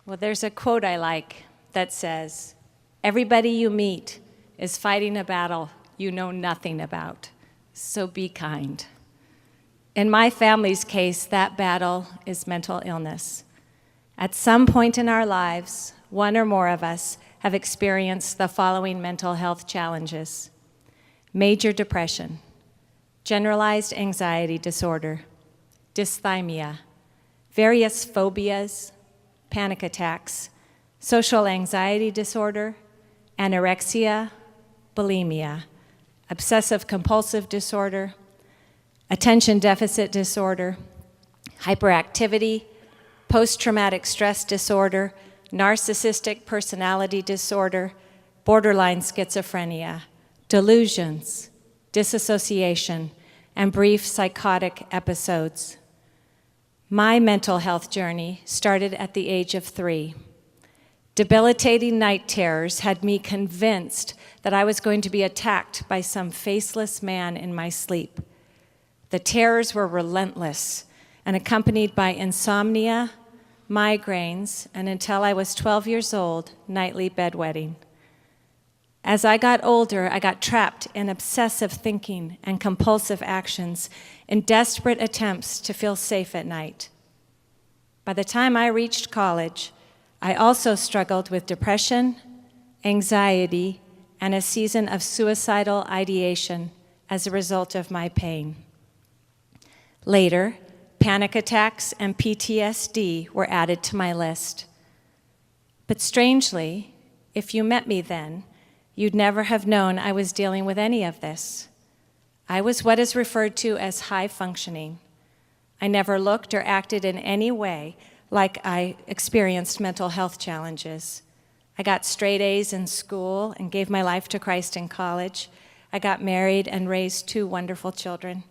Well, there's a quote I like that says, "Everybody you meet is fighting a battle you know nothing about, so be kind." In my family's case, that battle is mental illness. At some point in our lives, one or more of us have experienced the following mental health challenges: major depression, generalized anxiety disorder, dysthymia, various phobias, panic attacks, social anxiety disorder, anorexia, bulimia, obsessive-compulsive disorder, attention deficit disorder, hyperactivity, post-traumatic stress disorder, narcissistic personality disorder, borderline schizophrenia, delusions, disassociation, and brief psychotic episodes. My mental health journey started at the age of 3. Debilitating night terrors had me convinced that I was going to be attacked by some faceless man in my sleep. The terrors were relentless and accompanied by insomnia, migraines, and until I was 12 years old, nightly bedwetting. As I got older, I got trapped in obsessive thinking and compulsive actions in desperate attempts to feel safe at night. By the time I reached college, I also struggled with depression, anxiety, and a season of suicidal ideation as a result of my pain. Later, panic attacks and PTSD were added to my list. But strangely, if you met me then, you'd never have known I was dealing with any of this. I was what is referred to as high functioning. I never looked or acted in any way like I experienced mental health challenges. I got straight A's in school and gave my life to Christ in college. I got married and raised 2 wonderful children.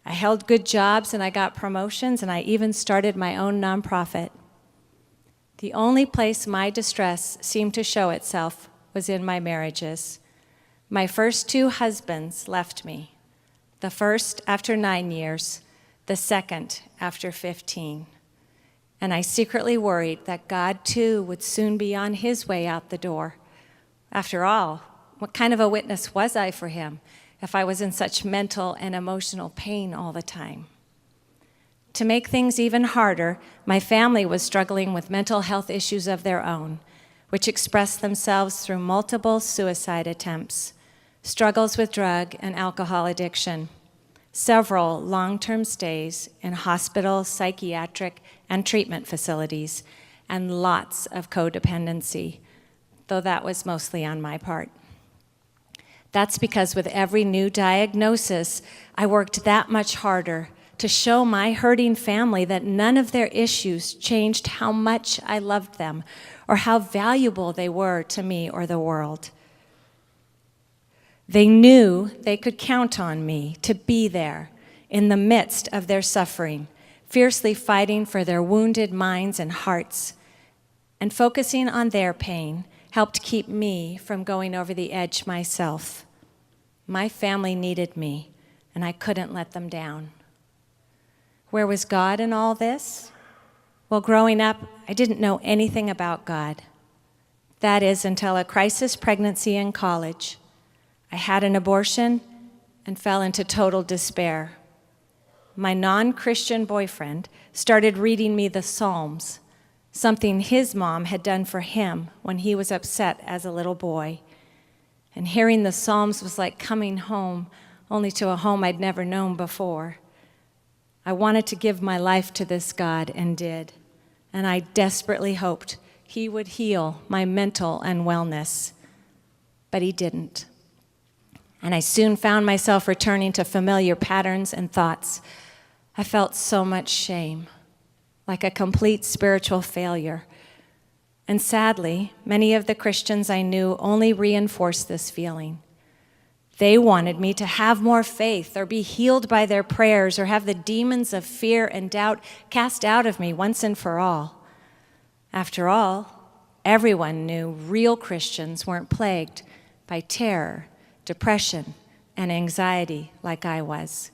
I held good jobs and I got promotions, and I even started my own nonprofit. The only place my distress seemed to show itself was in my marriages. My first 2 husbands left me. The first after 9 years, the second after 15. And I secretly worried that God too would soon be on his way out the door. After all, what kind of a witness was I for him if I was in such mental and emotional pain all the time? To make things even harder, my family was struggling with mental health issues of their own, which expressed themselves through multiple suicide attempts, struggles with drug and alcohol addiction, several long-term stays in hospital, psychiatric, and treatment facilities, and lots of codependency, though that was mostly on my part. That's because with every new diagnosis, I worked that much harder to show my hurting family that none of their issues changed how much I loved them or how valuable they were to me or the world. They knew they could count on me to be there in the midst of their suffering, fiercely fighting for their wounded minds and hearts, and focusing on their pain helped keep me from going over the edge myself. My family needed me, and I couldn't let them down. Where was God in all this? Well, growing up, I didn't know anything about God. That is, until a crisis pregnancy in college. I had an abortion and fell into total despair. My non-Christian boyfriend started reading me the Psalms, something his mom had done for him when he was upset as a little boy. And hearing the Psalms was like coming home, only to a home I'd never known before. I wanted to give my life to this God and did, and I desperately hoped he would heal my mental unwellness, but he didn't. And I soon found myself returning to familiar patterns and thoughts. I felt so much shame, like a complete spiritual failure. And sadly, many of the Christians I knew only reinforced this feeling. They wanted me to have more faith or be healed by their prayers or have the demons of fear and doubt cast out of me once and for all. After all, everyone knew real Christians weren't plagued by terror, depression, and anxiety like I was.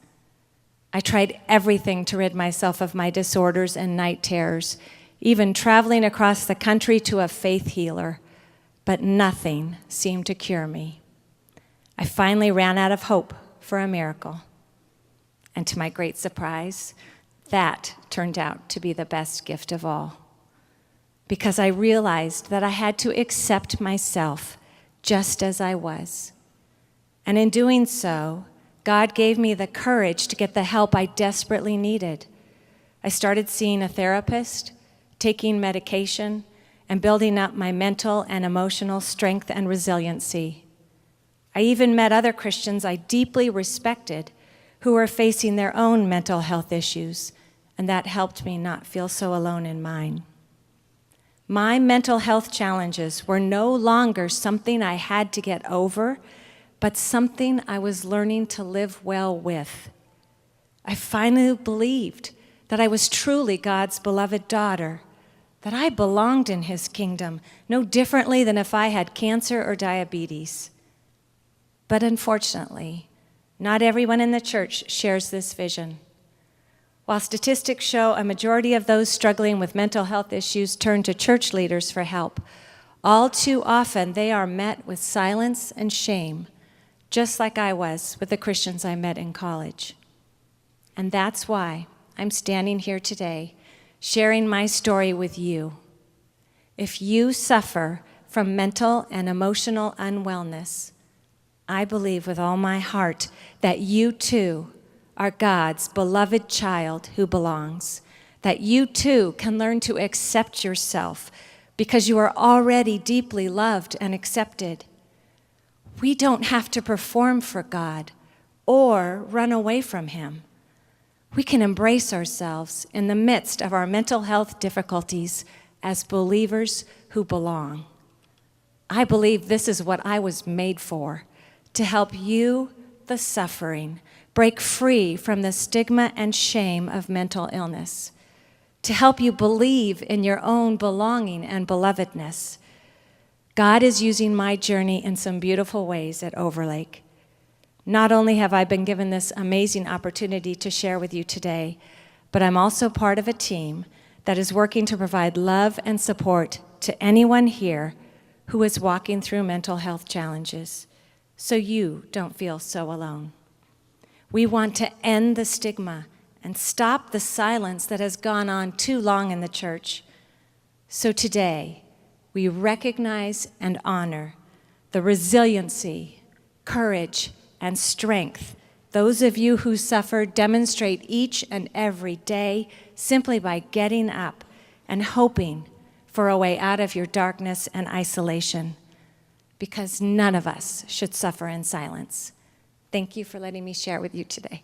I tried everything to rid myself of my disorders and night terrors, even traveling across the country to a faith healer, but nothing seemed to cure me. I finally ran out of hope for a miracle. And to my great surprise, that turned out to be the best gift of all, because I realized that I had to accept myself just as I was. And in doing so, God gave me the courage to get the help I desperately needed. I started seeing a therapist, taking medication, and building up my mental and emotional strength and resiliency. I even met other Christians I deeply respected who were facing their own mental health issues, and that helped me not feel so alone in mine. My mental health challenges were no longer something I had to get over, but something I was learning to live well with. I finally believed that I was truly God's beloved daughter, that I belonged in his kingdom, no differently than if I had cancer or diabetes. But unfortunately, not everyone in the church shares this vision. While statistics show a majority of those struggling with mental health issues turn to church leaders for help, all too often they are met with silence and shame, just like I was with the Christians I met in college. And that's why I'm standing here today, sharing my story with you. If you suffer from mental and emotional unwellness, I believe with all my heart that you too are God's beloved child who belongs, that you too can learn to accept yourself because you are already deeply loved and accepted. We don't have to perform for God or run away from him. We can embrace ourselves in the midst of our mental health difficulties as believers who belong. I believe this is what I was made for, to help you, the suffering, break free from the stigma and shame of mental illness, to help you believe in your own belonging and belovedness. God is using my journey in some beautiful ways at Overlake. Not only have I been given this amazing opportunity to share with you today, but I'm also part of a team that is working to provide love and support to anyone here who is walking through mental health challenges, so you don't feel so alone. We want to end the stigma and stop the silence that has gone on too long in the church. So today, we recognize and honor the resiliency, courage, and strength those of you who suffer demonstrate each and every day simply by getting up and hoping for a way out of your darkness and isolation, because none of us should suffer in silence. Thank you for letting me share with you today.